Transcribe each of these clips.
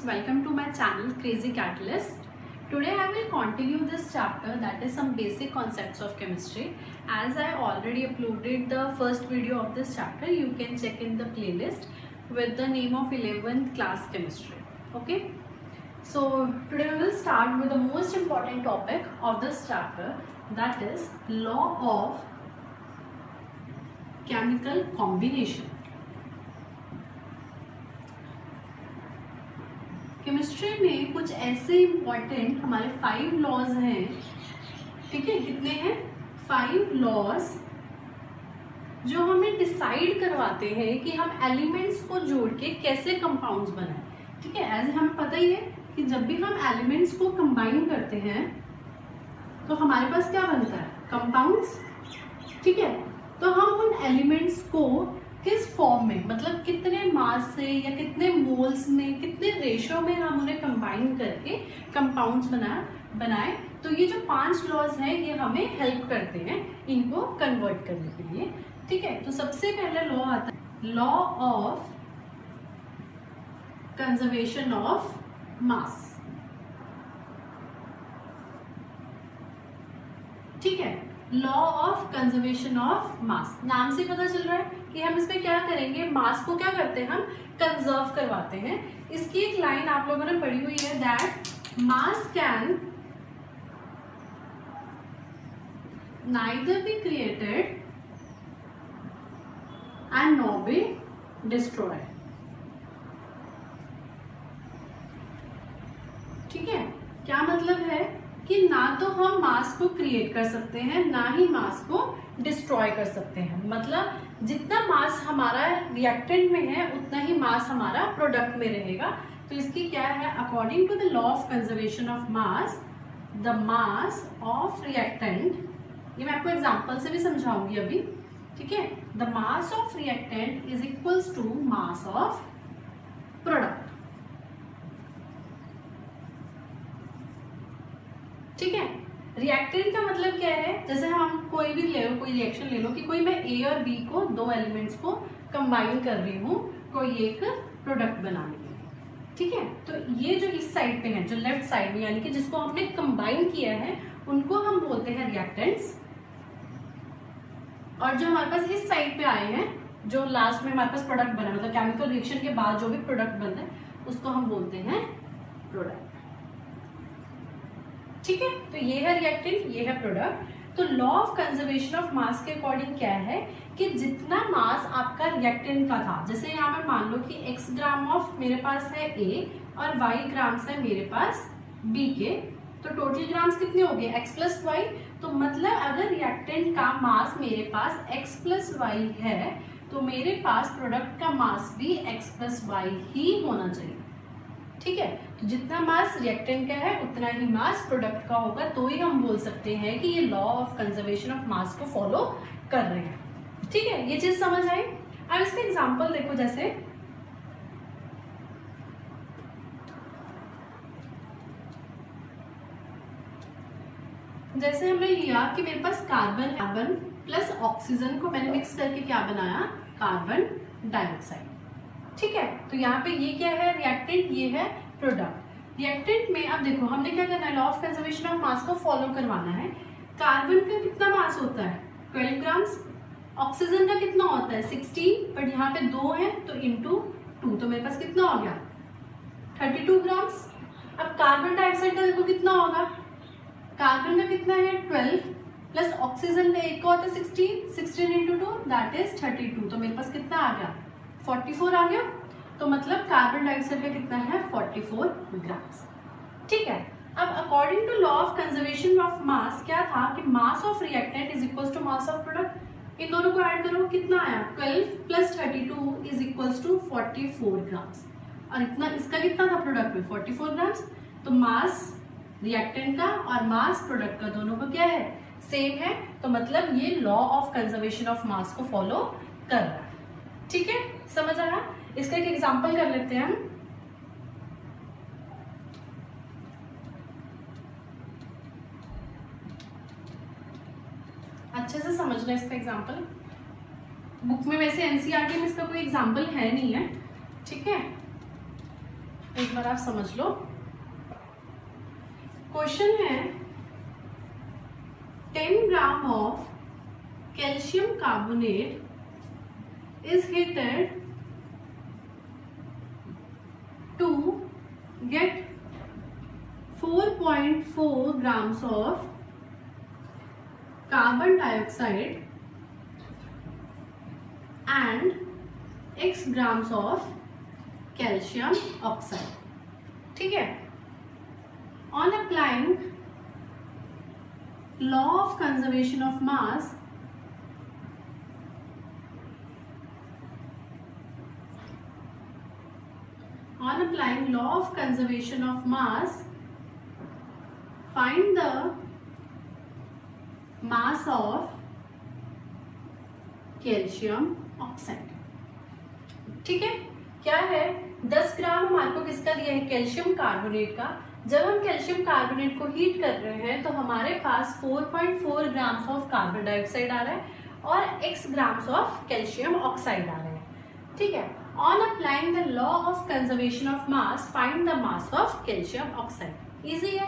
welcome to my channel Crazy Catalyst. Today I will continue this chapter, that is some basic concepts of chemistry. As I already uploaded the first video of this chapter, you can check in the playlist with the name of 11th class chemistry. Okay, so today we will start with the most important topic of this chapter, that is law of chemical combination. Chemistry में कुछ ऐसे important हमारे 5 laws हैं, ठीक है। कितने हैं? 5 laws जो हमें डिसाइड करवाते हैं कि हम एलिमेंट्स को जोड़ के कैसे कंपाउंड्स बनाएं, ठीक है। एज हमें पता ही है कि जब भी हम एलिमेंट्स को कंबाइन करते हैं तो हमारे पास क्या बनता है? कंपाउंड्स, ठीक है। तो हम उन एलिमेंट्स को किस फॉर्म में, मतलब कितने मास से या कितने मोल्स में, कितने रेशो में हम उन्हें कंबाइन करके कंपाउंड्स बनाए। तो ये जो 5 लॉज हैं ये हमें हेल्प करते हैं इनको कन्वर्ट करने के लिए, ठीक है। तो सबसे पहले लॉ आता है लॉ ऑफ कंजर्वेशन ऑफ मास, ठीक है। लॉ ऑफ कंजर्वेशन ऑफ मास, नाम से पता चल रहा है कि हम इसमें क्या करेंगे, मास को क्या करते हैं, हम कंजर्व करवाते हैं। इसकी एक लाइन आप लोगों ने पढ़ी हुई है, that mass can neither be created and nor be destroyed, ठीक है। क्या मतलब है कि ना तो हम मास को क्रिएट कर सकते हैं, ना ही मास को डिस्ट्रॉय कर सकते हैं। मतलब जितना मास हमारा रिएक्टेंट में है उतना ही मास हमारा प्रोडक्ट में रहेगा। तो इसकी क्या है, according to the law of conservation of mass, the mass of reactant, ये मैं आपको एग्जांपल से भी समझाऊंगी अभी, ठीक है। The mass of reactant is equals to mass of product, ठीक है। रिएक्टेंट का मतलब क्या है, जैसे हम कोई भी ले लो, कोई रिएक्शन ले लो कि कोई मैं ए और बी को, 2 एलिमेंट्स को कंबाइन कर रही हूँ कोई एक प्रोडक्ट बनाने के लिए, ठीक है। तो ये जो इस साइड पे है, जो लेफ्ट साइड में, यानी कि जिसको हमने कंबाइन किया है, उनको हम बोलते हैं रिएक्टेंट्स। और जो हमारे पास इस साइड पे आए हैं, जो लास्ट में हमारे पास प्रोडक्ट बना, मतलब केमिकल रिएक्शन के बाद जो भी प्रोडक्ट बनता है उसको हम बोलते हैं प्रोडक्ट, ठीक है। तो ये है रिएक्टेंट, ये है प्रोडक्ट। तो लॉ ऑफ कंजर्वेशन ऑफ मास के अकॉर्डिंग क्या है कि जितना मास आपका रिएक्टेंट का था, जैसे यहाँ पे मान लो कि x ग्राम ऑफ मेरे पास है A और y ग्राम्स है मेरे पास B के, तो टोटल ग्राम्स कितने हो गए, x प्लस वाई। तो मतलब अगर रिएक्टेंट का मास मेरे पास x प्लस वाई है तो मेरे पास प्रोडक्ट का मास भी x प्लस वाई ही होना चाहिए, ठीक है। तो जितना मास रिएक्टेंट का है उतना ही मास प्रोडक्ट का होगा, तो ही हम बोल सकते हैं कि ये लॉ ऑफ कंजर्वेशन ऑफ मास को फॉलो कर रहे हैं, ठीक है। ये चीज समझ आई। अब इसका एग्जांपल देखो, जैसे हमने लिया कि मेरे पास कार्बन प्लस ऑक्सीजन को मैंने मिक्स करके क्या बनाया, कार्बन डाइऑक्साइड, ठीक है। तो यहाँ पे ये क्या है, रिएक्टेंट, ये है प्रोडक्ट। रिएक्टेंट में अब देखो हमने क्या करना है, लॉ ऑफ कंजर्वेशन ऑफ मास को फॉलो करवाना है। कार्बन का कितना मास होता है, 12 ग्राम्स। ऑक्सीजन का कितना होता है, 16, बट यहाँ पे 2 है तो इंटू 2, तो मेरे पास कितना हो गया, 32 ग्राम्स। अब कार्बन डाइऑक्साइड का देखो कितना होगा, कार्बन का कितना है 12 प्लस ऑक्सीजन का एक का होता है 16 इंटू 2 दैट इज 32, तो मेरे पास कितना आ गया, 44 आ गया। तो मतलब कार्बन डाइऑक्साइड का कितना है, 44 ग्राम्स, ठीक है। अब according to law of conservation of mass क्या था कि mass of reactant is equals to mass of product. इन दोनों को ऐड करो, कितना आया, 12 plus 32 is equals to 44 grams. और इतना इसका कितना था प्रोडक्ट में, 44 ग्राम्स। तो मास रिएक्टेंट का और मास प्रोडक्ट का दोनों का क्या है, सेम है। तो मतलब ये लॉ ऑफ कंजर्वेशन ऑफ मास को फॉलो कर रहा है, ठीक है। समझ आ रहा? इसका एक एग्जांपल कर लेते हैं हम। अच्छे से समझना इसका एग्जांपल। बुक में वैसे एनसीईआरटी में इसका कोई एग्जांपल है नहीं है, ठीक है। एक बार आप समझ लो। क्वेश्चन है 10 gram of calcium carbonate is heated to get 4.4 grams of carbon dioxide and x grams of calcium oxide। ठीक है, on applying law of conservation of mass, on applying law of conservation of mass, find the mass of calcium oxide. ठीक है, क्या है 10 ग्राम हमारे को किसका दिया है, कैल्शियम कार्बोनेट का। जब हम कैल्शियम कार्बोनेट को हीट कर रहे हैं तो हमारे पास 4.4 ग्राम्स ऑफ कार्बन डाइऑक्साइड आ रहा है और x grams of calcium oxide आ रहे हैं। ठीक है, on applying the law of conservation of mass find the mass of calcium oxide. Easy है।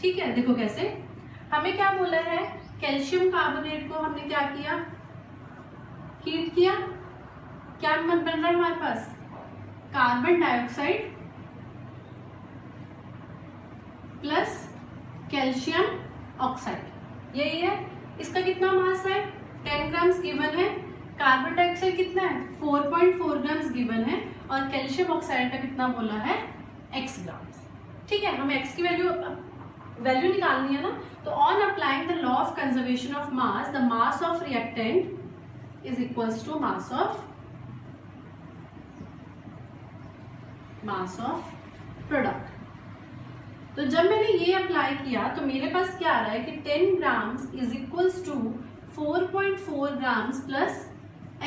ठीक है, देखो कैसे, हमें क्या बोला है, कैल्शियम कार्बोनेट को हमने क्या किया, हीट किया। क्या बन रहा है हमारे पास, carbon dioxide plus calcium oxide, यही है। इसका कितना मास है, 10 ग्राम्स गिवन है। कार्बन डाइऑक्साइड कितना है, 4.4 ग्राम्स गिवन है और कैल्शियम ऑक्साइड का कितना बोला है, x ग्राम्स। ठीक है, हमें x की वैल्यू निकालनी है ना। तो on applying the law of conservation of mass, the mass of reactant is equals to mass of product. तो जब मैंने ये अप्लाई किया तो मेरे पास क्या आ रहा है कि 10 grams is equals to 4.4 grams plus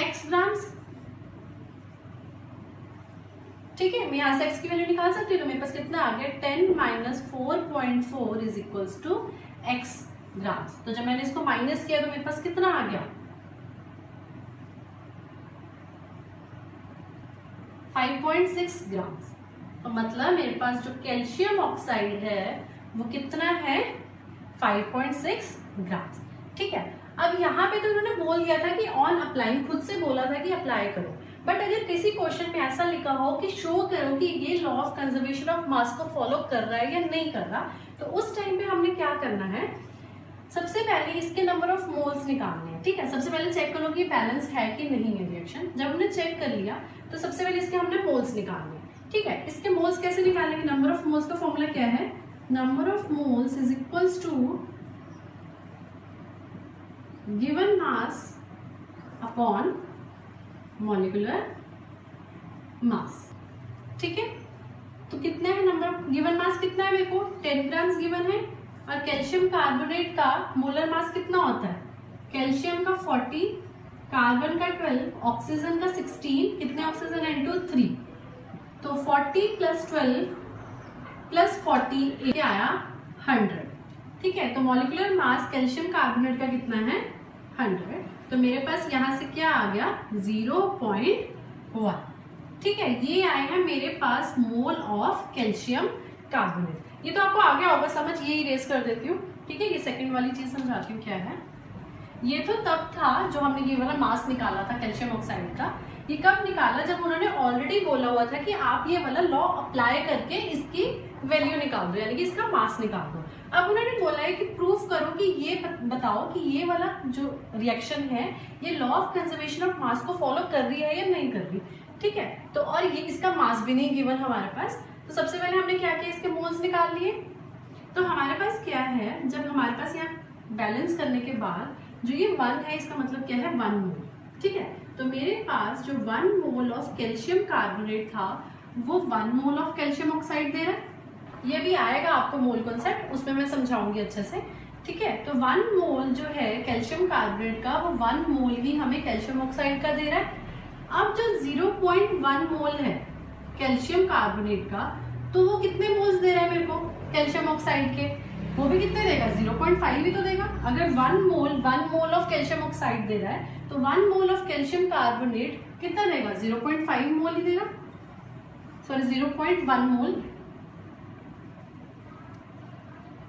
x grams. ठीक है, मैं यहाँ से x की वैल्यू निकाल सकती हूँ। तो मेरे पास कितना आ गया, 10 minus 4.4 is equals to x grams. तो जब मैंने इसको माइनस किया तो मेरे पास कितना आ गया, 5.6 ग्राम्स। तो मतलब मेरे पास जो कैल्शियम ऑक्साइड है वो कितना है, 5.6 ग्राम्स। ठीक है, अब यहाँ पे तो उन्होंने बोल दिया था कि ऑन अप्लाइंग, खुद से बोला था कि अप्लाई करो। बट अगर किसी क्वेश्चन में ऐसा लिखा हो कि शो करो कि ये लॉ ऑफ कंजर्वेशन ऑफ मास को फॉलो कर रहा है या नहीं कर रहा, तो उस टाइम पे हमने क्या करना है, सबसे पहले इसके नंबर ऑफ मोल्स निकालने हैं। ठीक है, सबसे पहले चेक करो कि बैलेंस है कि नहीं है रिएक्शन। जब हमने चेक कर लिया तो सबसे पहले इसके हमने मोल्स निकालने हैं। ठीक है, इसके मोल्स कैसे निकालेंगे, नंबर ऑफ मोल्स का फॉर्मूला क्या है, number of moles is equals to given mass upon molecular mass. ठीक है, तो कितना है नंबर, गिवन मास कितना है मेरे को, 10 ग्राम्स गिवन है। और कैल्शियम कार्बोनेट का मोलर मास कितना होता है, कैल्शियम का 40, कार्बन का 12, ऑक्सीजन का 16, कितने ऑक्सीजन है, इनटू 3। तो 40 प्लस 12 प्लस 40 ये आया 100। ठीक है, तो मॉलिक्यूलर मास कैल्शियम कार्बोनेट का कितना है, 100। तो मेरे पास यहाँ से क्या आ गया, 0.1। ठीक है, ये आए हैं मेरे पास मोल ऑफ कैल्शियम कार्बोनेट। ये तो आपको आ गया होगा समझ, ये इरेज कर देती हूँ। ठीक है, ये सेकंड वाली चीज समझाती हूँ क्या है। ये तो तब था जो हमने ये वाला मास निकाला था कैल्शियम ऑक्साइड का। ये कब निकाला, जब उन्होंने ऑलरेडी बोला हुआ था कि आप ये वाला लॉ अप्लाई करके इसकी वैल्यू निकाल दो, यानी कि इसका मास निकाल दो। अब उन्होंने बोला है कि प्रूफ करो कि ये बताओ कि ये वाला जो रिएक्शन है ये लॉ ऑफ कंजर्वेशन ऑफ मास को फॉलो कर रही है या नहीं कर रही। ठीक है, तो और ये इसका मास भी नहीं गिवन हमारे पास। तो सबसे पहले हमने क्या किया, इसके मोल्स निकाल लिए। तो हमारे पास क्या है, जब हमारे पास यहाँ बैलेंस करने के बाद जो ये 1 है, इसका मतलब क्या है, 1 मोल। ठीक है, तो मेरे पास जो 1 मोल ऑफ कैल्शियम कार्बोनेट था वो 1 मोल ऑफ कैल्शियम ऑक्साइड दे रहा है। ये भी आएगा आपको मोल कॉन्सेप्ट, उसमें मैं समझाऊंगी अच्छे से। ठीक है, तो 1 मोल जो है कैल्शियम कार्बोनेट का वो 1 मोल ही हमें कैल्शियम ऑक्साइड का दे रहा है। अब जो 0.1 मोल है कैल्शियम कार्बोनेट का, तो वो कितने मोल्स दे रहा है मेरे को कैल्शियम ऑक्साइड के, वो भी कितने देगा, 0.5 ही तो देगा। अगर 1 मोल ऑफ कैल्शियम ऑक्साइड दे रहा है तो 1 मोल ऑफ कैल्शियम कार्बोनेट कितना देगा, 0.5 मोल ही देगा। सॉरी 0.1 मोल।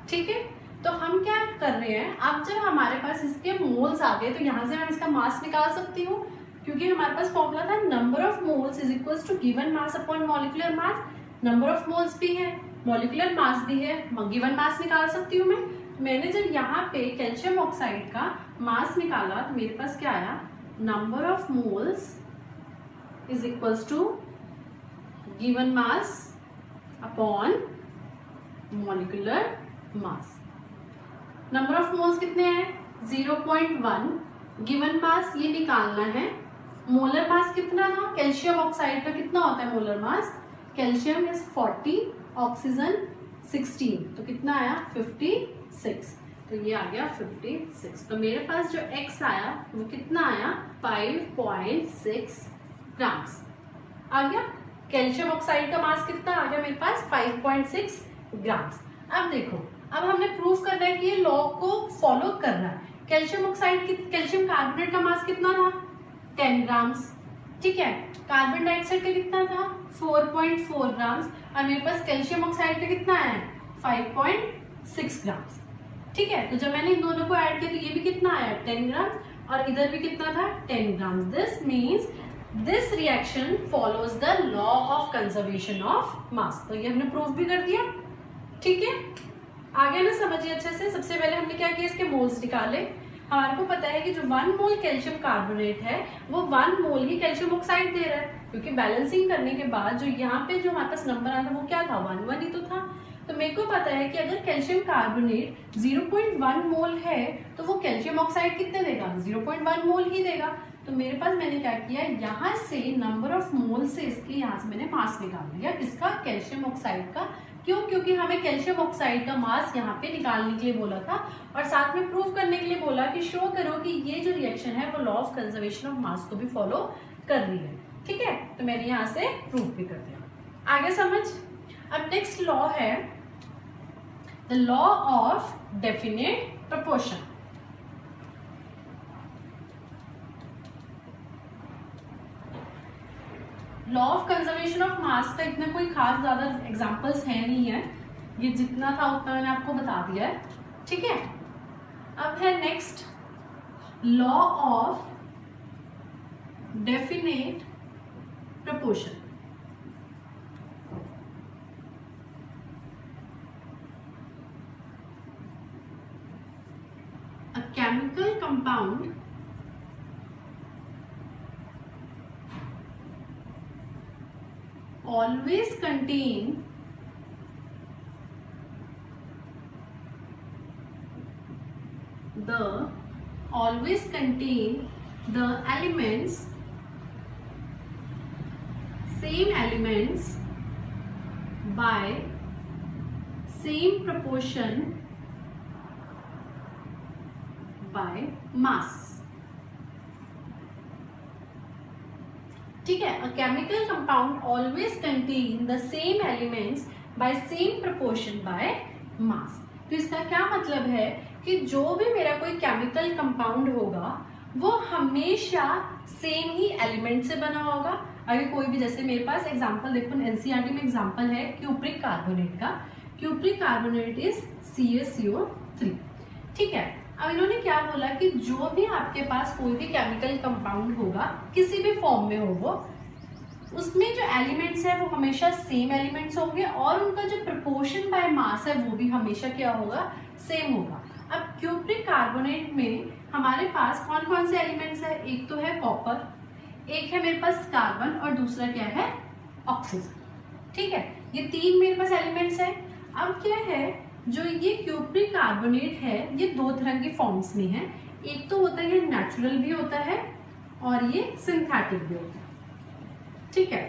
ठीक है, तो हम क्या कर रहे हैं, अब जब हमारे पास इसके मोल्स आ गए तो यहाँ से मैं इसका मास निकाल सकती हूँ, क्योंकि हमारे पास फॉर्मूला था number of moles is equals to given mass upon molecular mass. Number of moles भी है, मॉलिक्यूलर मास भी है, गिवन मास निकाल सकती हूँ मैं। मैंने जब यहाँ पे कैल्शियम ऑक्साइड का मास निकाला तो मेरे पास क्या आया, number of moles is equals to given mass upon molecular mass. Number of moles कितने हैं, 0.1, गिवन मास ये निकालना है। मोलर मास कितना था, कैल्शियम ऑक्साइड का कितना होता है molar mass, calcium is 40, oxygen 16, तो कितना आया 56, तो ये आ गया 56। तो मेरे पास जो x आया वो कितना आया 5.6 ग्राम्स आ गया। कैल्शियम ऑक्साइड का मास कितना आ गया मेरे पास 5.6 ग्राम्स। अब देखो, अब हमने प्रूफ करना है कि ये लॉ को फॉलो कर रहा है। कैल्शियम ऑक्साइड कैल्शियम कार्बोनेट का मास कितना था 10 ग्राम्स, ठीक है। कार्बन डाइऑक्साइड का कितना था 4.4 ग्राम्स, और मेरे पास कैल्शियम ऑक्साइड का कितना है 5.6 ग्राम्स, ठीक है। तो जब मैंने इन दोनों को ऐड किया तो ये भी कितना आया 10 ग्राम्स, और इधर भी कितना था 10 grams. This means this reaction follows the law of conservation of मास। तो ये हमने प्रूफ भी कर दिया, ठीक है। आगे ना समझिए अच्छे से। सबसे पहले हमने क्या किया, इसके मोल्स निकाले। हमारे को पता है कि जो 1 मोल कैल्शियम कार्बोनेट है वो 1 मोल ही कैल्शियम ऑक्साइड दे रहा है, क्योंकि बैलेंसिंग करने के बाद जो यहाँ पे जो हमारे पास नंबर आता है वो क्या था 1 ही तो था। तो मेरे को पता है कि अगर कैल्शियम कार्बोनेट 0.1 मोल है तो वो कैल्शियम ऑक्साइड कितने देगा 0.1 मोल ही देगा। तो मेरे पास मैंने क्या किया, यहाँ से नंबर ऑफ मोल से इसके यहाँ से मैंने मास निकाल लिया, किसका कैल्शियम ऑक्साइड का। क्यों, क्योंकि हमें कैल्शियम ऑक्साइड का मास यहाँ पे निकालने के लिए बोला था, और साथ में प्रूव करने के लिए बोला कि शो करो कि ये जो रिएक्शन है वो लॉ ऑफ कंजर्वेशन ऑफ मास को भी फॉलो कर रही है, ठीक है। तो मैंने यहाँ से प्रूव भी कर दिया। आगे समझ। अब नेक्स्ट लॉ है the law of definite proportion. Law of conservation of मास का इतना कोई खास ज्यादा एग्जांपल्स है नहीं है, ये जितना था उतना मैंने आपको बता दिया है, ठीक है। अब है next law of definite proportion. A chemical compound always contain the elements, same elements by same proportion by mass, ठीक है। A chemical compound always contain the same elements bye same proportion by mass. तो इसका क्या मतलब है कि जो भी मेरा कोई केमिकल कंपाउंड होगा वो हमेशा सेम ही एलिमेंट से बना होगा। अगर कोई भी, जैसे मेरे पास एग्जांपल देखो एनसीईआरटी में एग्जांपल है क्यूप्रिक कार्बोनेट का। क्यूप्रिक कार्बोनेट इज CaCO3, ठीक है। अब इन्होंने क्या बोला कि जो भी आपके पास कोई भी केमिकल कंपाउंड होगा किसी भी फॉर्म में हो वो, उसमें जो एलिमेंट्स है वो हमेशा सेम एलिमेंट्स होंगे, और उनका जो प्रोपोर्शन बाय मास है वो भी हमेशा क्या होगा सेम होगा। अब क्यूप्रिक कार्बोनेट में हमारे पास कौन कौन से एलिमेंट्स है, एक तो है कॉपर, एक है मेरे पास कार्बन, और दूसरा क्या है ऑक्सीजन, ठीक है। ये 3 मेरे पास एलिमेंट्स है। अब क्या है, जो ये क्यूप्रिक कार्बोनेट है ये 2 तरह के फॉर्म्स में है। एक तो होता है नेचुरल भी होता है और ये सिंथेटिक भी होता है, ठीक है।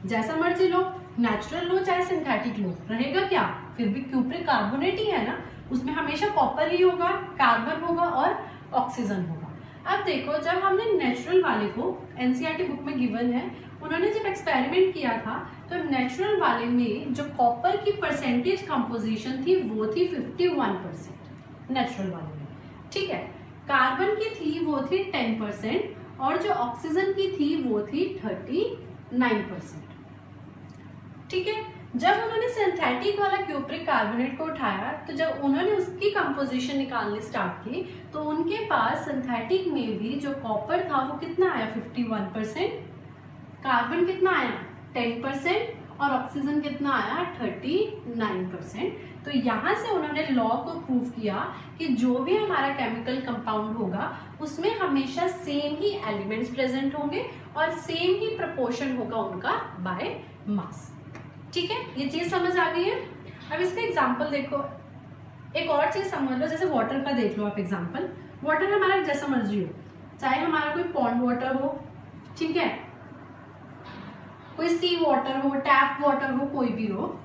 जैसा मर्जी लो, नेचुरल लो चाहे सिंथेटिक लो, रहेगा क्या फिर भी क्यूप्रिक कार्बोनेट ही है ना, उसमें हमेशा कॉपर ही होगा, कार्बन होगा और ऑक्सीजन होगा। अब देखो, जब हमने नेचुरल वाले को एनसीईआरटी बुक में गिवन है, उन्होंने जब एक्सपेरिमेंट किया था तो नेचुरल वाले में जो कॉपर की परसेंटेज कंपोजिशन थी वो थी 51% नेचुरल वाले में, ठीक है। कार्बन की थी वो थी 10%, और जो ऑक्सीजन की थी वो थी 39%। ठीक है। जब उन्होंने सिंथेटिक वाला क्यूप्रिक कार्बोनेट को उठाया तो जब उन्होंने उसकी कंपोजिशन निकालनी स्टार्ट की तो उनके पास सिंथेटिक में भी जो कॉपर था वो कितना आया 51%, कार्बन कितना आया 10% और ऑक्सीजन कितना आया 39%। तो यहाँ से उन्होंने लॉ को प्रूव किया कि जो भी हमारा केमिकल कंपाउंड होगा उसमें हमेशा सेम ही एलिमेंट्स प्रेजेंट होंगे और सेम ही प्रोपोर्शन होगा उनका बाय मास। ठीक है, ये चीज समझ आ गई है। अब इसका एग्जांपल देखो, एक और चीज समझ लो, जैसे वाटर का देख लो आप एग्जांपल। वाटर हमारा जैसा मर्जी हो, चाहे हमारा कोई पॉन्ड वाटर हो, ठीक है, कोई सी वाटर हो, टैप वाटर हो, कोई भी हो,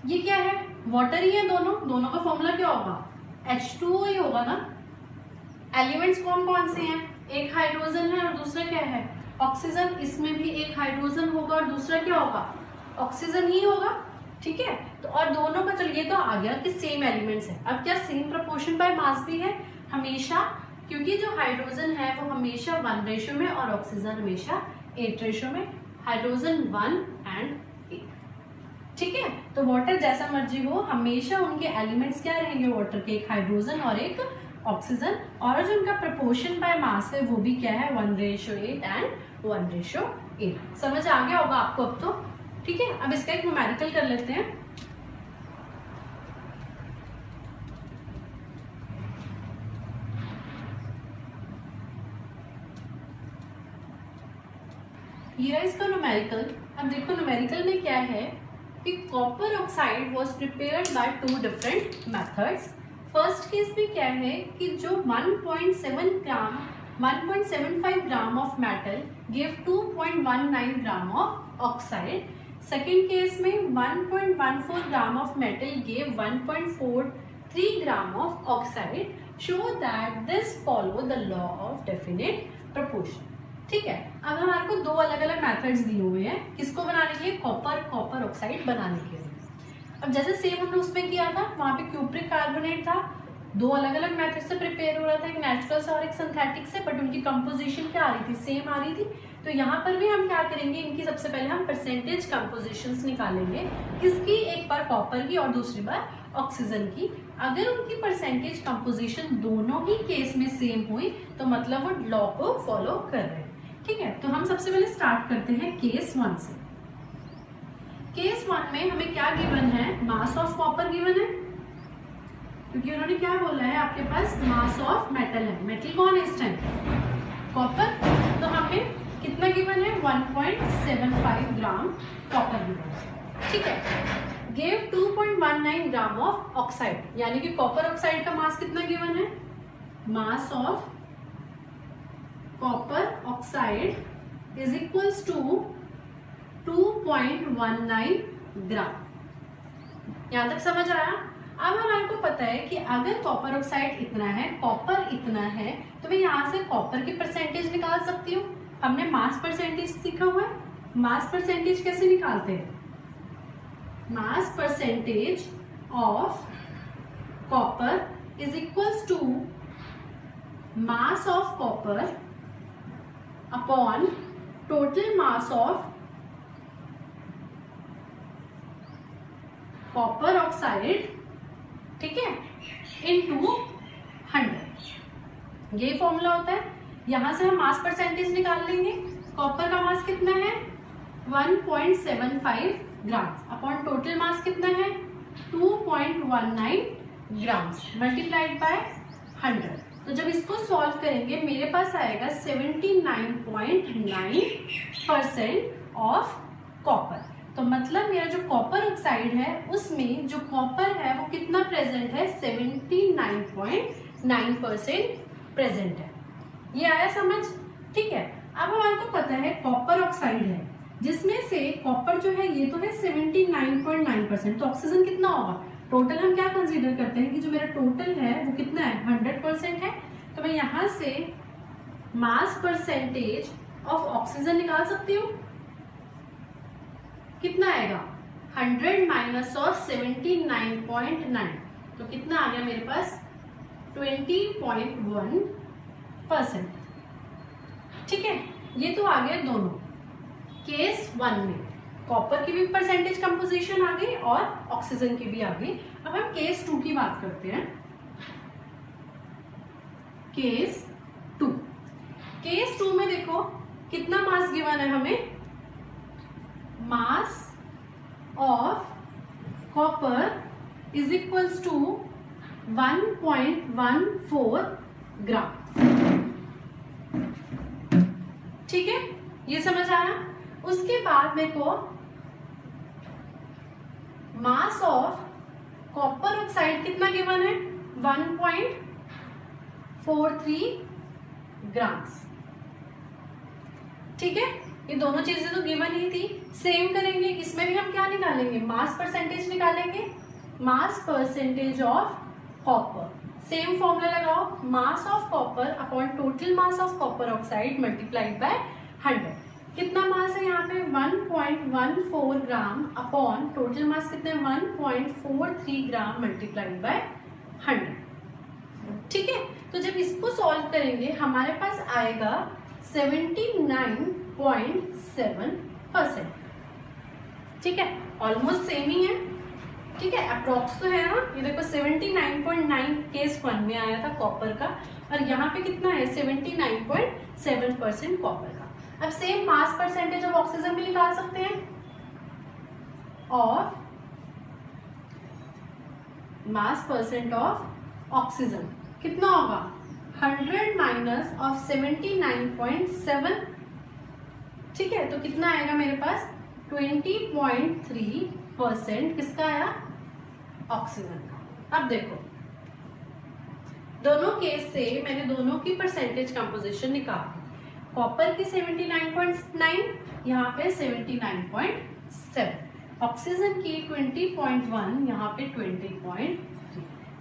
ये क्या है, वाटर ही है। दोनों का फॉर्मूला क्या होगा, H2O ही होगा ना। एलिमेंट्स कौन कौन से हैं, एक हाइड्रोजन है और दूसरा क्या है ऑक्सीजन। इसमें भी एक हाइड्रोजन होगा और दूसरा क्या होगा ऑक्सीजन ही होगा। ठीक है, तो और दोनों का, चलिए तो आ गया कि सेम एलिमेंट्स है। अब क्या सेम प्रोपोर्शन बाय मास भी है हमेशा, क्योंकि जो हाइड्रोजन है वो हमेशा 1 रेशो में और ऑक्सीजन हमेशा 8 रेशो में। Hydrogen 1 and 8। ठीक है, तो वाटर जैसा मर्जी हो हमेशा उनके एलिमेंट्स क्या रहेंगे वाटर के, एक हाइड्रोजन और एक ऑक्सीजन, और जो उनका प्रपोर्शन बाय मास है वो भी क्या है 1:8 and 1:8। समझ आ गया होगा आपको अब तो। ठीक है, अब इसका एक न्यूमेरिकल कर लेते हैं। ये है इसका न्यूमेरिकल। अब देखो न्यूमेरिकल में क्या है कि copper oxide was prepared by 2 different methods. First case में क्या है कि जो 1.75 gram of metal give 2.19 gram of oxide. Second case में 1.14 gram of metal give 1.43 gram of oxide. Show that this follow the law of definite proportion. ठीक है, अब हमारे को 2 अलग अलग मेथड्स दिए हुए हैं किसको बनाने के लिए, कॉपर ऑक्साइड बनाने के लिए। अब जैसे सेम हमने उसमें किया था, वहां पे क्यूप्रिक कार्बोनेट था, 2 अलग अलग मेथड से प्रिपेयर हो रहा था, एक नेचुरल से और एक सिंथेटिक से, बट उनकी कंपोजिशन क्या आ रही थी, सेम आ रही थी। तो यहाँ पर भी हम क्या करेंगे, इनकी सबसे पहले हम परसेंटेज कंपोजिशंस निकालेंगे, किसकी, एक बार कॉपर की और दूसरी बार ऑक्सीजन की। अगर उनकी परसेंटेज कंपोजिशन दोनों ही केस में सेम हुई तो मतलब वो लॉ को फॉलो कर रहे हैं। ठीक है, तो हम सबसे पहले स्टार्ट करते हैं केस 1 से। केस 1 में हमें क्या गिवन है, मास ऑफ कॉपर गिवन है, क्योंकि उन्होंने क्या बोला है आपके पास मास ऑफ मेटल है। मेटल कौन है इस टाइम, कॉपर। तो हमें कितना गिवन है 1.75 ग्राम कॉपर गिवन है। ठीक है, गिव 2.19 ग्राम ऑफ ऑक्साइड, यानी कि कॉपर ऑक्साइड का मास कितना गिवन है, mass of copper oxide is equals to 2.19 gram. यहां तक समझ आया। अब हमारे को पता है कि अगर कॉपर ऑक्साइड इतना है, कॉपर इतना है, तो मैं यहां से कॉपर की परसेंटेज निकाल सकती हूँ। हमने मास परसेंटेज सीखा हुआ है, मास परसेंटेज कैसे निकालते हैं, mass percentage of copper is equals to mass of copper upon total mass of copper oxide, ठीक है, इनटू 100। ये फॉर्मूला होता है। यहां से हम मास परसेंटेज निकाल लेंगे। कॉपर का मास कितना है 1.75 ग्राम अपॉन टोटल मास कितना है 2.19 ग्राम मल्टीप्लाइड बाय 100। तो जब इसको सॉल्व करेंगे मेरे पास आएगा 79.9% ऑफ कॉपर। तो मतलब मेरा जो कॉपर ऑक्साइड है उसमें जो कॉपर है वो कितना प्रेजेंट है 79.9% प्रेजेंट है। ये आया समझ। ठीक है, अब हमारे को पता है कॉपर ऑक्साइड है जिसमें से कॉपर जो है ये तो है 79.9%, तो ऑक्सीजन कितना होगा, टोटल हम क्या कंसीडर करते हैं कि जो मेरा टोटल है वो कितना है 100% है। तो मैं यहां से मास परसेंटेज ऑफ ऑक्सीजन निकाल सकती हूँ। कितना आएगा 100 माइनस ऑफ 79.9, तो कितना आ गया मेरे पास 20.1%। ठीक है, ये तो आ गया दोनों केस 1 में। कॉपर की भी परसेंटेज कंपोजिशन आ गई और ऑक्सीजन की भी आ गई। अब हम केस 2 की बात करते हैं। केस 2 में देखो कितना मास गिवन है हमें, mass of copper is equals to 1.14 gram. ठीक है, ये समझ आया। उसके बाद देखो मास ऑफ कॉपर ऑक्साइड कितना गिवन है, 1.43 ग्राम्स। ठीक है, ये दोनों चीजें तो गिवन ही थी। सेम करेंगे, इसमें भी हम क्या निकालेंगे, मास परसेंटेज निकालेंगे, mass percentage of copper. Same formula लगाओ, mass of copper upon total mass of copper oxide multiplied by 100। कितना मास है यहाँ पे, 1.14 ग्राम अपॉन टोटल मास कितने, 1.43 ग्राम मल्टीप्लाइड बाय 100। ठीक है, तो जब इसको सॉल्व करेंगे हमारे पास आएगा 79.7%। ठीक है, ऑलमोस्ट सेम ही है। ठीक है, अप्रोक्स तो है ना। ये देखो 79.9 केस 1 में आया था कॉपर का, और यहाँ पे कितना है 79.7% कॉपर का। अब same mass percentage of oxygen भी निकाल सकते हैं, और मास परसेंट ऑफ ऑक्सीजन कितना होगा, 100 माइनस ऑफ 79.7। ठीक है, तो कितना आएगा मेरे पास 20.3% किसका आया, ऑक्सीजन का। अब देखो दोनों केस से मैंने दोनों की परसेंटेज कंपोजिशन निकाली। कॉपर की 79.9, यहाँ पे 79.7, ऑक्सीजन की 20.1, यहाँ पे 20.3।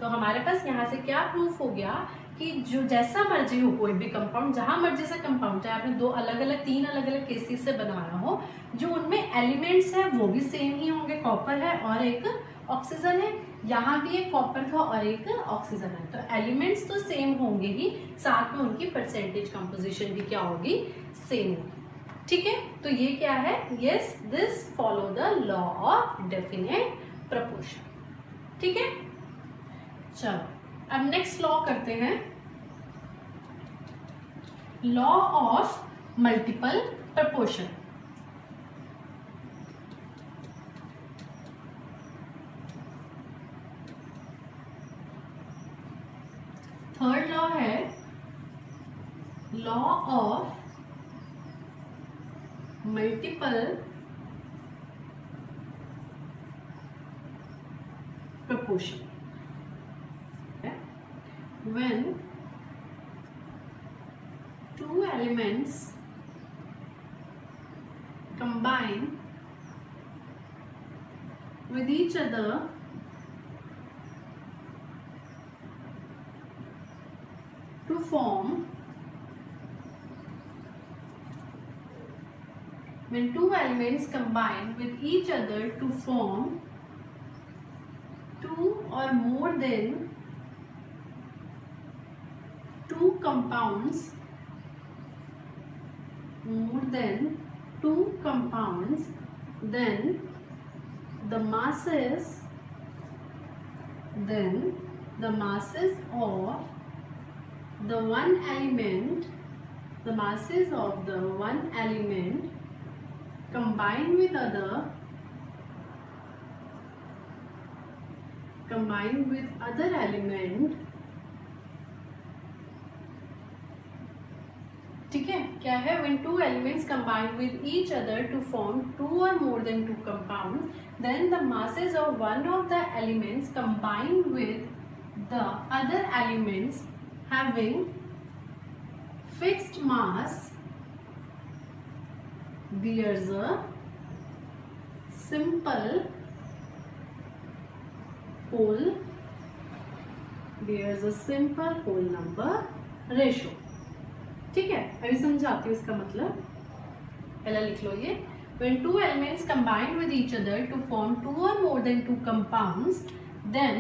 तो हमारे पास यहाँ से क्या प्रूफ हो गया कि जो जैसा मर्जी हो कोई भी कंपाउंड, जहां मर्जी से कंपाउंड, चाहे आपने तीन अलग अलग केसेस से बनाया हो, जो उनमें एलिमेंट्स है वो भी सेम ही होंगे। कॉपर है और एक ऑक्सीजन है, यहाँ भी एक कॉपर था और एक ऑक्सीजन है, तो एलिमेंट्स तो सेम होंगे ही, साथ में उनकी परसेंटेज कंपोजिशन भी क्या होगी, सेम होगी। ठीक है, तो ये क्या है, yes this follow the law of definite proportion. ठीक है, चलो अब नेक्स्ट लॉ करते हैं, law of multiple proportion. Third law है law of multiple proportion. When two elements combine with each other to form, when two elements combine with each other to form two or more than two compounds, then the masses of the one element, combined with other element, ठीक है, क्या है, when two elements combine with each other to form two or more than two compounds, then the masses of one of the elements combined with the other elements having fixed mass bears a simple whole number ratio। ठीक है, अभी समझाती हूँ इसका मतलब, पहले लिख लो ये, when two elements combine with each other to form two or more than two compounds, then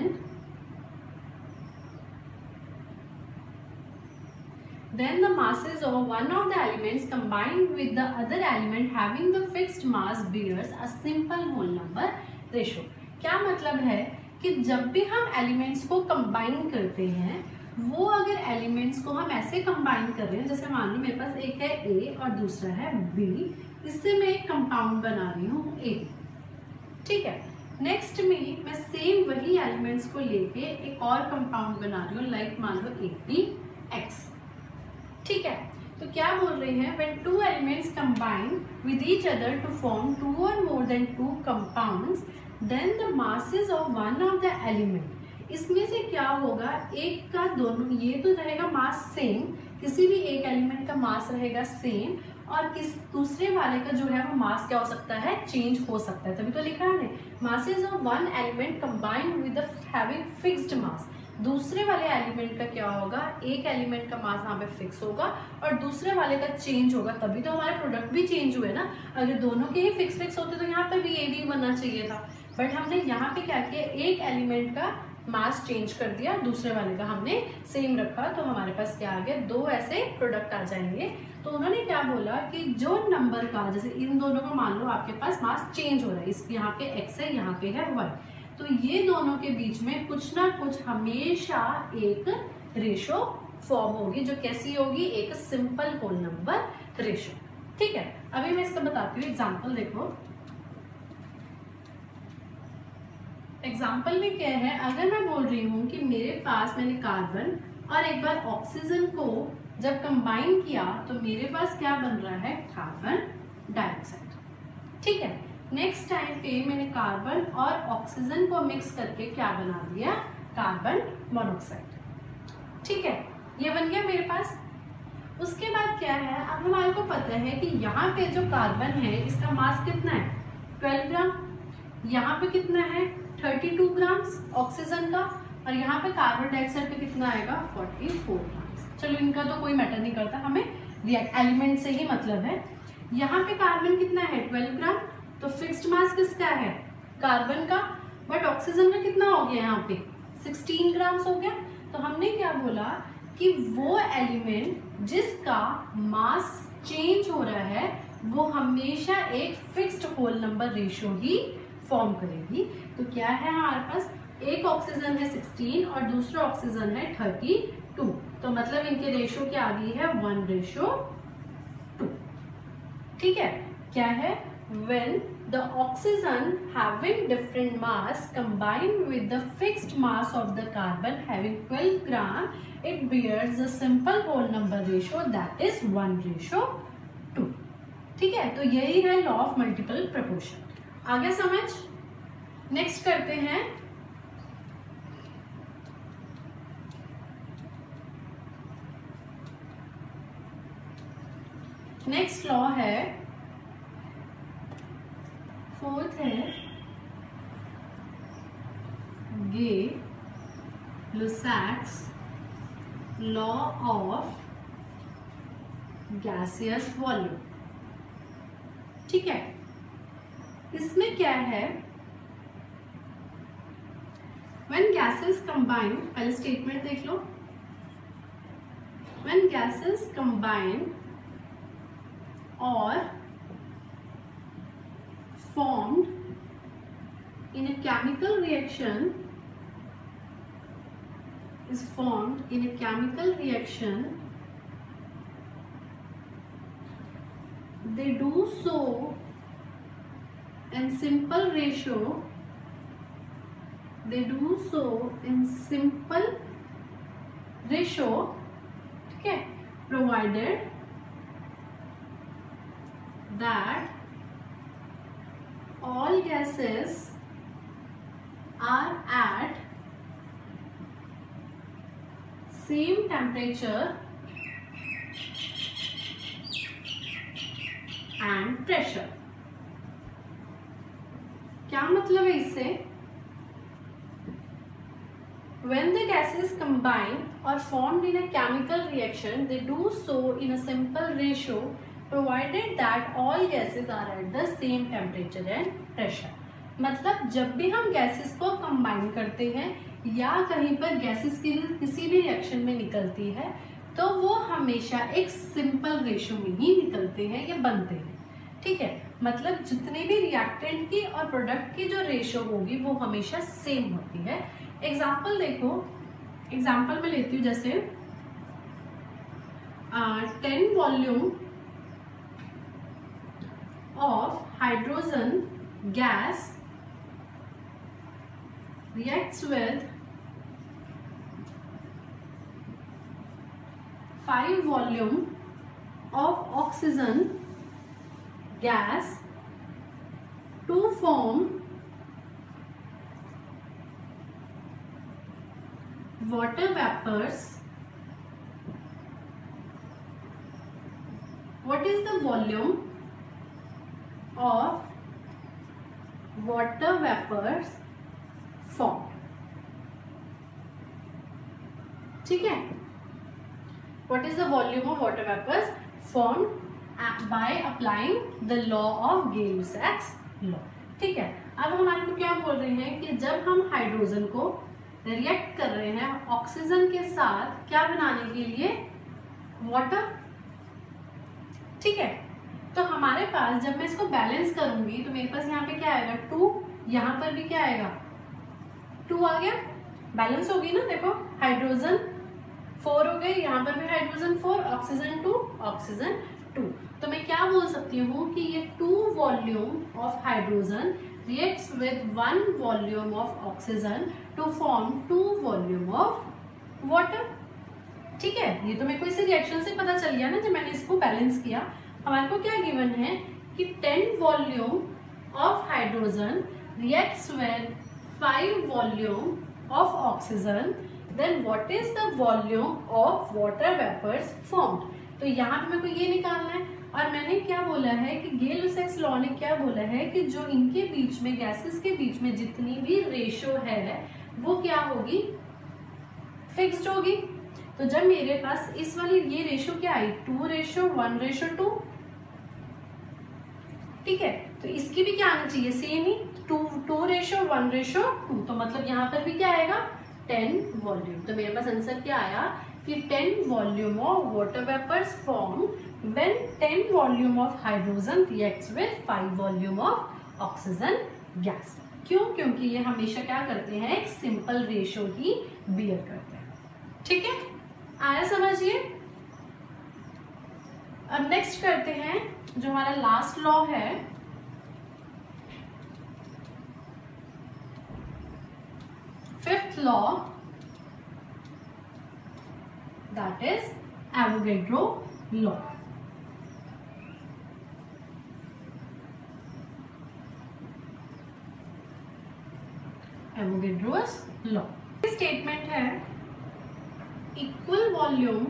then the masses of one of the elements combined with the other element having the fixed mass bears a simple whole number ratio। क्या मतलब है कि जब भी हम elements को combine करते हैं, वो अगर एलिमेंट्स को हम ऐसे कंबाइन कर रहे हैं, जैसे मान लो मेरे पास एक है ए और दूसरा है बी, इससे मैं एक कंपाउंड बना रही हूँ ए, ठीक है। नेक्स्ट में मैं सेम वही एलिमेंट्स को लेके एक और कंपाउंड बना रही हूँ, लाइक मान लो ए बी एक्स, ठीक है। तो क्या बोल रहे हैं, when two elements combine with each other to form two or more than two compounds, then the masses of one of the element, इसमें से क्या होगा, एक का दोनों, ये तो रहेगा मास सेम, किसी भी एक एलिमेंट का मास रहेगा सेम, और किस दूसरे वाले का जो है वो मास क्या हो सकता है, चेंज हो सकता है। तभी तो लिखा है masses of one element combined with the having fixed mass। दूसरे वाले एलिमेंट का क्या होगा, एक एलिमेंट का मास यहाँ पे फिक्स होगा और दूसरे वाले का चेंज होगा, तभी तो हमारे प्रोडक्ट भी चेंज हुए ना। अगर दोनों के ही फिक्स होते तो यहाँ पर भी ए बी बनना चाहिए था, बट हमने यहाँ पे क्या किया, एक एलिमेंट का मास चेंज कर दिया, दूसरे वाले का हमने सेम रखा, तो हमारे पास क्या आ गया, दो ऐसे प्रोडक्ट आ जाएंगे। तो उन्होंने क्या बोला कि जो नंबर का, जैसे इन दोनों का मान लो आपके पास मास चेंज हो रहा है, इसके यहाँ पे एक्स है, यहाँ पे है वाई, तो ये दोनों के बीच में कुछ ना कुछ हमेशा एक रेशो फॉर्म होगी, जो कैसी होगी, एक सिंपल होल नंबर रेशो, ठीक है। अभी मैं इसका बताती हूँ एग्जांपल, देखो एग्जाम्पल में क्या है, अगर मैं बोल रही हूँ कि मेरे पास मैंने कार्बन और एक बार ऑक्सीजन को जब कंबाइन किया तो मेरे पास क्या बन रहा है, कार्बन डाइऑक्साइड, ठीक है। नेक्स्ट टाइम पे मैंने कार्बन और ऑक्सीजन को मिक्स करके क्या बना दिया, कार्बन मोनोऑक्साइड, ठीक है, ये बन गया मेरे पास। उसके बाद क्या है, अब हमारे को पता है कि यहाँ पे जो कार्बन है इसका मास कितना है, 12 ग्राम, यहाँ पे कितना है 32 ग्राम ऑक्सीजन का, और यहाँ पे कार्बन डाइऑक्साइड पे कितना आएगा 44 ग्राम। चलो इनका तो कोई मैटर नहीं करता, हमें एलिमेंट से ही मतलब है। यहाँ पे कार्बन कितना है 12 ग्राम, तो फिक्स्ड मास किसका है, कार्बन का, बट ऑक्सीजन का कितना हो गया यहाँ पे 16 ग्राम हो गया। तो हमने क्या बोला कि वो एलिमेंट जिसका मास चेंज हो रहा है वो हमेशा एक फिक्स्ड होल नंबर रेशियो ही फॉर्म करेगी। तो क्या है हमारे पास, एक ऑक्सीजन है 16 और दूसरा ऑक्सीजन है 32, तो मतलब इनके रेशियो क्या आ गई है 1:2, ठीक है। क्या है, when the oxygen having different mass combined with the fixed mass of the carbon having 12 gram, it bears a simple whole number ratio that is 1:2, ठीक है। तो यही है लॉ ऑफ मल्टीपल प्रोपोर्शन। आगे समझ, नेक्स्ट करते हैं नेक्स्ट लॉ है, फोर्थ है गे-लुसाक्स लॉ ऑफ गैसियस वॉल्यूम, ठीक है। इसमें क्या है, when gases combine, पहले स्टेटमेंट देख लो, when gases combine or formed in a chemical reaction, is formed in a chemical reaction, they do so in simple ratio, they do so in simple ratio, ठीक है, provided that all gases are at same temperature and pressure। क्या मतलब है इससे, when the gases combine or formed in a chemical reaction, they do so in a simple ratio provided that all gases are at the same temperature and pressure। मतलब जब भी हम gases को combine करते हैं या कहीं पर गैसेस की किसी भी रिएक्शन में निकलती है, तो वो हमेशा एक सिंपल रेशो में ही निकलते हैं या बनते हैं। ठीक है, मतलब जितने भी रिएक्टेंट की और प्रोडक्ट की जो रेशो होगी वो हमेशा सेम होती है। एग्जाम्पल देखो, एग्जाम्पल में लेती हूँ जैसे 10 volume of hydrogen gas reacts with 5 volume of oxygen gas to form water vapors. What is the volume of water vapors formed? ठीक है, what is the volume of water vapors formed by applying the law of Gay-Lussac's law? ठीक है, अब हमारे को क्या बोल रहे हैं कि जब हम हाइड्रोजन को रिएक्ट कर रहे हैं ऑक्सीजन के साथ क्या बनाने के लिए, वाटर। ठीक है, तो हमारे पास जब मैं इसको बैलेंस करूंगी तो मेरे पास यहाँ पे क्या आएगा 2, यहाँ पर भी क्या आएगा 2 आ गया, बैलेंस होगी ना। देखो हाइड्रोजन 4 हो गए, यहाँ पर भी हाइड्रोजन 4, ऑक्सीजन 2, ऑक्सीजन 2। तो मैं क्या बोल सकती हूँ कि ये 2 volume of hydrogen reacts with 1 volume of oxygen to form 2 volume of water. ठीक है, ये तो मेरे को इसी रिएक्शन से पता चल गया ना जब मैंने इसको बैलेंस किया। हमारे को क्या गिवन है कि 10 volume of hydrogen reacts with 5 volume of oxygen, then what is the volume of water vapors formed? तो यहाँ पे मेरे को ये निकालना है। और मैंने क्या बोला है कि Gay-Lussac's लॉ ने क्या बोला है कि जो इनके बीच में गैसेस के बीच में जितनी भी रेशो है वो क्या होगी, फिक्स्ड होगी। तो जब मेरे पास इस वाली ये रेशो क्या आई 2:1:2, ठीक है, तो इसकी भी क्या आना चाहिए सेम ही 2:1:2। तो मतलब यहाँ पर भी क्या आएगा 10 वॉल्यूम। तो मेरे पास आंसर क्या आया कि 10 volume of water vapours form when 10 volume of hydrogen reacts with 5 volume of oxygen gas. क्यों? क्योंकि ये हमेशा क्या करते हैं, एक सिंपल रेशो ही बियर करते हैं। ठीक है, आया समझिए। अब नेक्स्ट करते हैं जो हमारा लास्ट लॉ है, fifth law, that is Avogadro law. Avogadro's law statement है equal volume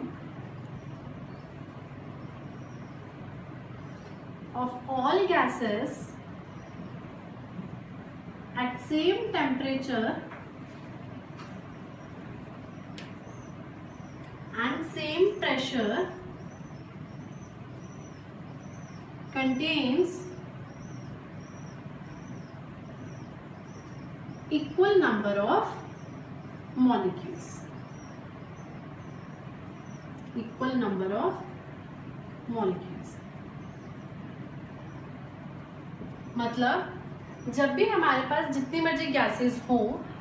of all gases at same temperature and same pressure contains equal number of molecules. Equal number of molecules मतलब जब भी हमारे पास जितनी मर्जी gases हो,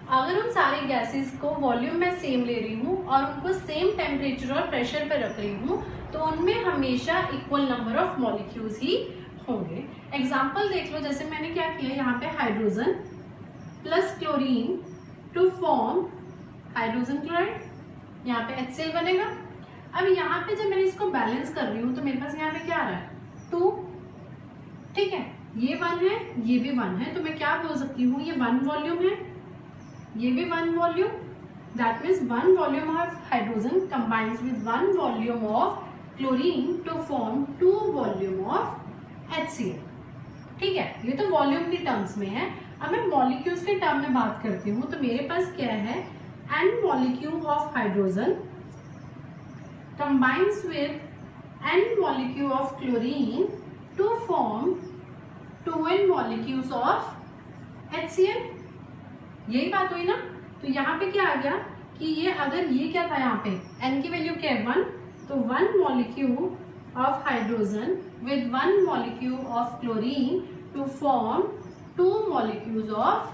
अगर उन सारे गैसेस को वॉल्यूम में सेम ले रही हूँ और उनको सेम टेम्परेचर और प्रेशर पर रख रही हूँ तो उनमें हमेशा इक्वल नंबर ऑफ मॉलिक्यूल्स ही होंगे। एग्जांपल देख लो, जैसे मैंने क्या किया, यहाँ पे hydrogen plus chlorine to form hydrogen chloride, यहाँ पे HCl बनेगा। अब यहाँ पे जब मैंने इसको बैलेंस कर रही हूँ तो मेरे पास यहाँ पे क्या आ रहा है 2, ठीक है, ये 1 है, ये भी 1 है, तो मैं क्या बोल सकती हूँ, ये 1 वॉल्यूम है, ये भी 1 volume, that means 1 volume of hydrogen combines with 1 volume of chlorine to form 2 volume of HCl। ठीक है, ये तो वॉल्यूम की टर्म्स में है। अब मैं मॉलिक्यूल्स के टर्म में बात करती हूँ तो मेरे पास क्या है, n molecule of hydrogen combines with n molecule of chlorine to form 2n molecules of HCl। यही बात हुई ना। तो यहाँ पे क्या आ गया कि ये अगर ये क्या था, यहाँ पे n की वैल्यू क्या है 1, तो 1 molecule of hydrogen with 1 molecule of chlorine to form 2 molecules of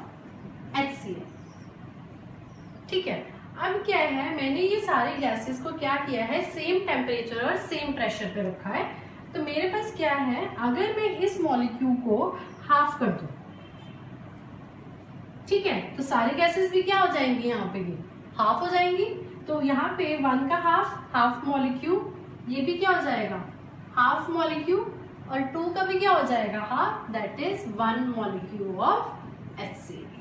HCl। ठीक है, अब क्या है, मैंने ये सारे गैसेस को क्या किया है, सेम टेम्परेचर और सेम प्रेशर पे रखा है। तो मेरे पास क्या है, अगर मैं इस मॉलिक्यूल को हाफ कर दूं, ठीक है, तो सारे गैसेस भी क्या हो जाएंगी, यहाँ पे भी हाफ हो जाएंगी। तो यहाँ पे 1 का हाफ मॉलिक्यूल, ये भी क्या हो जाएगा, हाफ मॉलिक्यूल, और 2 का भी क्या हो जाएगा, half, that is 1 molecule of HCl।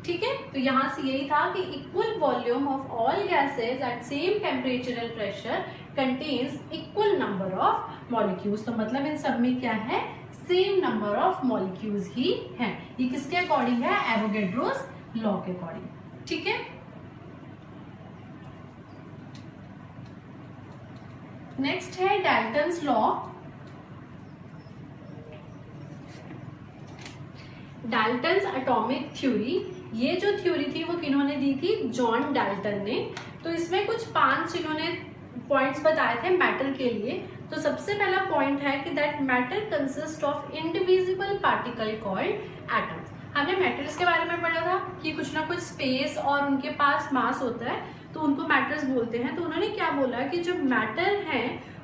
ठीक है, तो यहाँ से यही था कि equal volume of all gases at same temperature and pressure contains equal number of molecules. तो मतलब इन सब में क्या है, सेम नंबर ऑफ मॉलिक्यूल्स ही हैं। ये किसके अकॉर्डिंग है, एवोगैड्रोस लॉ के अकॉर्डिंग। ठीक है, नेक्स्ट है Dalton's law. Dalton's atomic theory, ये जो थ्योरी थी वो किन्होंने दी थी, जॉन डाल्टन ने। तो इसमें कुछ 5 इन्होंने पॉइंट्स बताए थे मैटर के लिए। तो सबसे पहला पॉइंट है कि that matter consist of indivisible particle called atoms. हमने मैटर्स के बारे में पढ़ा था कि कुछ ना कुछ स्पेस और उनके पास मास होता है, तो उनको मैटर्स बोलते हैं। तो उन्होंने क्या बोला कि जो मैटर है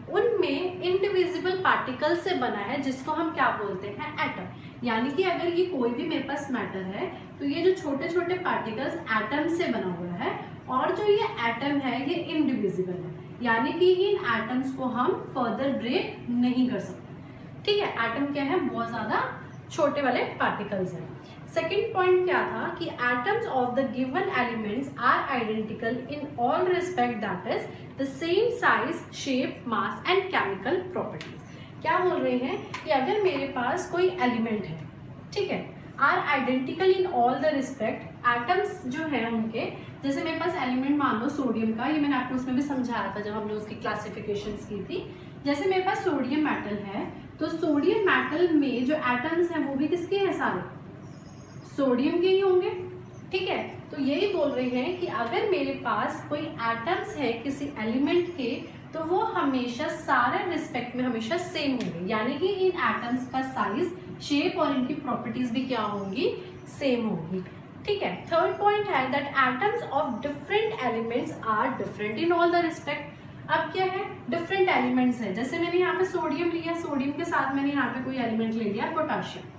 उनमें इंडिविजिबल पार्टिकल से बना है, जिसको हम क्या बोलते हैं, एटम। यानी कि अगर ये कोई भी मेरे पास मैटर है तो ये जो छोटे छोटे पार्टिकल्स एटम से बना हुआ है, और जो ये एटम है ये इनडिविजिबल है, यानी कि इन एटम्स को हम फर्दर ब्रेक नहीं कर सकते। ठीक है, एटम क्या है, बहुत ज्यादा छोटे वाले पार्टिकल्स हैं। सेकेंड पॉइंट क्या था कि atoms of the given elements are identical in all respect, that is the same size, shape, mass and chemical properties. क्या बोल रहे हैं कि अगर मेरे पास कोई एलिमेंट है, ठीक है, are identical in all the respect, atoms जो है उनके, जैसे मेरे पास एलिमेंट मान लो सोडियम का, ये मैंने आपको उसमें भी समझाया था जब हमने उसकी क्लासिफिकेशंस की थी। जैसे मेरे पास सोडियम मेटल है, तो सोडियम मेटल में जो एटम्स हैं वो भी किसके हैं, सारे सोडियम के ही होंगे। ठीक है, तो यही बोल रहे हैं कि अगर मेरे पास कोई एटम्स है किसी एलिमेंट के, तो वो हमेशा सारे रिस्पेक्ट में हमेशा सेम होंगे, यानी कि इन एटम्स का साइज, शेप और इनकी प्रॉपर्टीज भी क्या होंगी, सेम होंगी। ठीक है, थर्ड पॉइंट है that atoms of different elements are different in all the respect. अब क्या है, डिफरेंट एलिमेंट्स है, जैसे मैंने यहाँ पे सोडियम लिया, सोडियम के साथ मैंने यहाँ पे कोई एलिमेंट ले लिया पोटाशियम।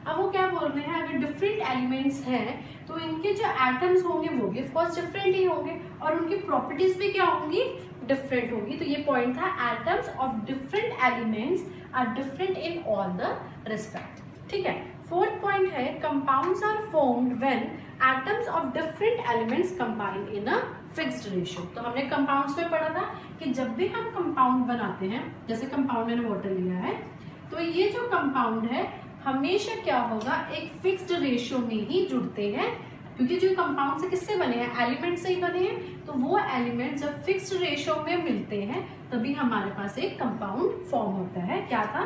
अब वो क्या बोल रहे हैं, अगर डिफरेंट एलिमेंट्स हैं तो इनके जो एटम्स होंगे वो भी ऑफकोर्स डिफरेंट ही होंगे, और उनकी प्रॉपर्टीज भी क्या होंगी, डिफरेंट होगी। तो ये पॉइंट था, atoms of different elements are different in all the respect. ठीक है, फोर्थ पॉइंट है compounds are formed when atoms of different elements combine in a fixed ratio. तो हमने कंपाउंड्स में पढ़ा था कि जब भी हम कंपाउंड बनाते हैं, जैसे कंपाउंड मैंने वाटर लिया है, तो ये जो कंपाउंड है हमेशा क्या होगा, एक फिक्स्ड रेशियो में ही जुड़ते हैं, क्योंकि जो कंपाउंड से किससे बने हैं, एलिमेंट से ही बने हैं। तो वो एलिमेंट जब फिक्स्ड रेशियो में मिलते हैं तभी हमारे पास एक कंपाउंड फॉर्म होता है। क्या था,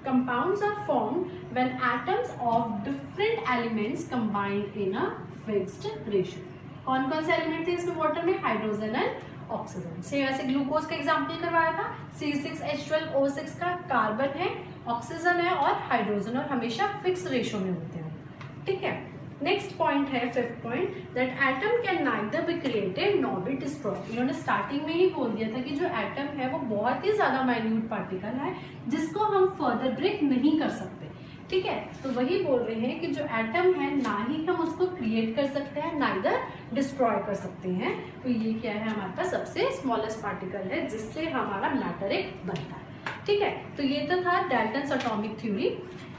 compounds are formed when atoms of different elements combined in a fixed ratio. कौन कौन से एलिमेंट थे इसमें वाटर में, हाइड्रोजन एंड ऑक्सीजन। से वैसे ग्लूकोज का एग्जाम्पल करवाया था, C6H12O6 का कार्बन है, ऑक्सीजन है और हाइड्रोजन, और हमेशा फिक्स रेशियो में होते हैं। ठीक है, नेक्स्ट पॉइंट है fifth point, that atom can neither be created nor be destroyed. इन्होंने स्टार्टिंग में ही बोल दिया था कि जो एटम है वो बहुत ही ज्यादा माइन्यूट पार्टिकल है, जिसको हम फर्दर ब्रेक नहीं कर सकते। ठीक है, तो वही बोल रहे हैं कि जो एटम है ना ही हम उसको क्रिएट कर सकते हैं, नाइदर डिस्ट्रॉय कर सकते हैं। तो ये क्या है, हमारे पास सबसे स्मॉलेस्ट पार्टिकल है जिससे हमारा मैटर एक बनता है। ठीक है, तो ये तो था डाल्टन्स एटॉमिक थ्योरी।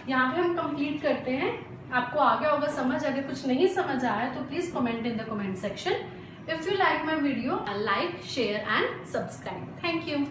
यहाँ पे हम कंप्लीट करते हैं। आपको आ गया होगा समझ, अगर कुछ नहीं समझ आया तो please comment in the comment section. If you like my video, like, share and subscribe. Thank you.